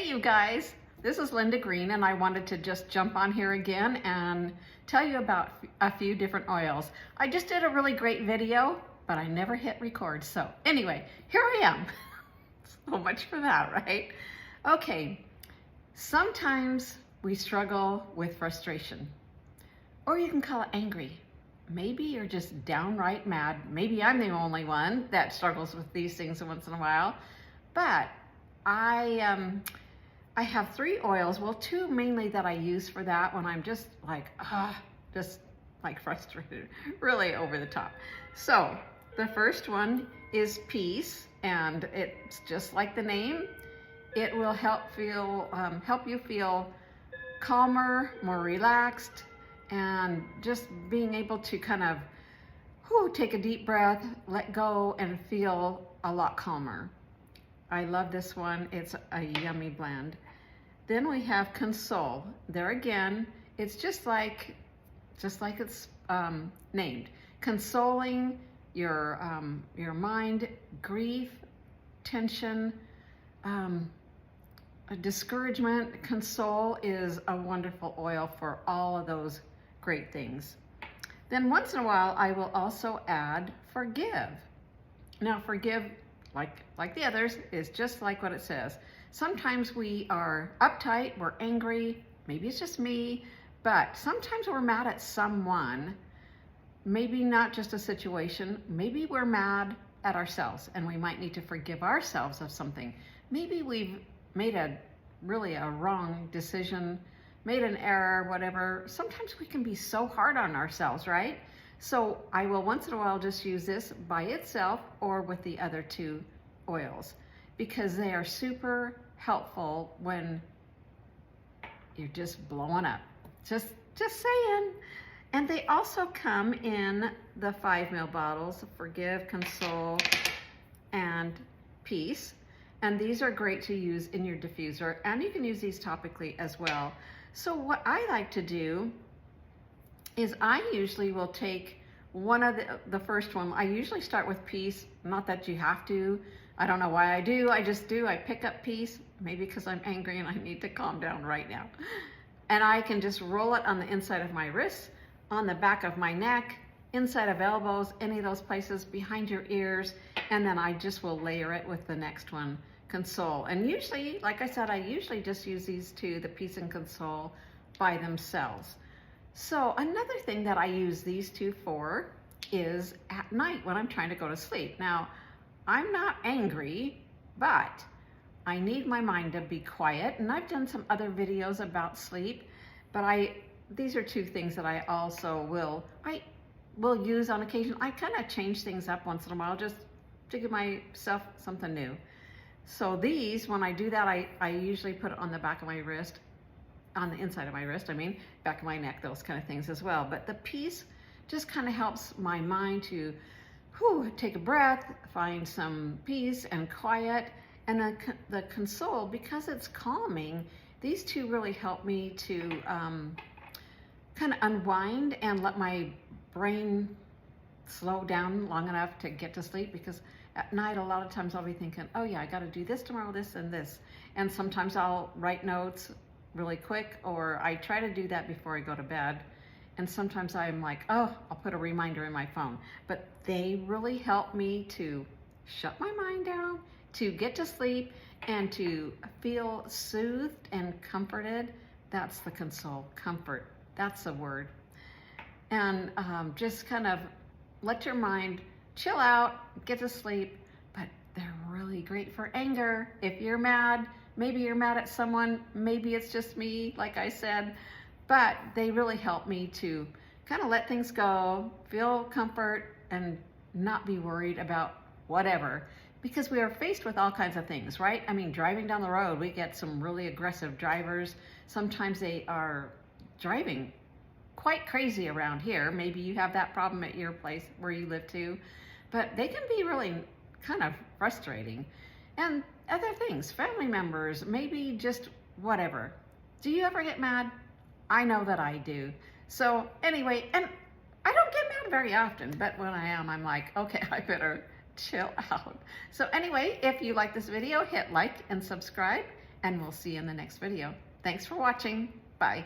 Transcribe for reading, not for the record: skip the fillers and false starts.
Hey you guys, this is Linda Green and I wanted to just jump on here again and tell you about a few different oils. I just did a really great video, but I never hit record. So anyway, here I am. So much for that, right? Okay, sometimes we struggle with frustration, or you can call it angry. Maybe you're just downright mad. Maybe I'm the only one that struggles with these things once in a while, but I have 3 oils, well 2 mainly that I use for that when I'm just like frustrated, really over the top. So the first one is peace, and it's just like the name. It will help you feel calmer, more relaxed, and just being able to kind of take a deep breath, let go, and feel a lot calmer. I love this one. It's a yummy blend. Then we have console. There again, it's just like it's named. Consoling your mind, grief, tension, discouragement. Console is a wonderful oil for all of those great things. Then once in a while, I will also add forgive. Now forgive, like the others, is just like what it says. Sometimes we are uptight, we're angry, maybe it's just me, but sometimes we're mad at someone, maybe not just a situation, maybe we're mad at ourselves and we might need to forgive ourselves of something. Maybe we've made a wrong decision, made an error, whatever. Sometimes we can be so hard on ourselves, right? So I will once in a while just use this by itself or with the other 2 oils, because they are super helpful when you're just blowing up. Just saying. And they also come in the 5 ml bottles, forgive, console, and peace. And these are great to use in your diffuser, and you can use these topically as well. So what I like to do is I usually will take one of the first one. I usually start with peace, not that you have to. I don't know why I do, I just do. I pick up peace, maybe because I'm angry and I need to calm down right now. And I can just roll it on the inside of my wrists, on the back of my neck, inside of elbows, any of those places, behind your ears, and then I just will layer it with the next one, console. And usually, like I said, I usually just use these 2, the peace and console, by themselves. So another thing that I use these 2 for is at night when I'm trying to go to sleep. Now, I'm not angry, but I need my mind to be quiet, and I've done some other videos about sleep, but these are 2 things that I also will use on occasion. I kind of change things up once in a while just to give myself something new. So these, when I do that, I usually put it on the back of my wrist, on the inside of my wrist, back of my neck, those kind of things as well. But the peace just kind of helps my mind to take a breath, find some peace and quiet. And the console, because it's calming, these 2 really help me to kind of unwind and let my brain slow down long enough to get to sleep, because at night a lot of times I'll be thinking, oh yeah, I got to do this tomorrow, this and this. And sometimes I'll write notes really quick, or I try to do that before I go to bed. And sometimes I'm like, oh, I'll put a reminder in my phone. But they really help me to shut my mind down, to get to sleep, and to feel soothed and comforted. That's the console, comfort. That's the word. And just kind of let your mind chill out, get to sleep. But they're really great for anger. If you're mad, maybe you're mad at someone, maybe it's just me, like I said, but they really help me to kind of let things go, feel comfort, and not be worried about whatever, because we are faced with all kinds of things, right? Driving down the road, we get some really aggressive drivers. Sometimes they are driving quite crazy around here. Maybe you have that problem at your place where you live too, but they can be really kind of frustrating. And other things, family members, maybe just whatever. Do you ever get mad? I know that I do. So anyway, and I don't get mad very often, but when I am, I'm like, okay, I better chill out. So anyway, if you like this video, hit like and subscribe, and we'll see you in the next video. Thanks for watching. Bye.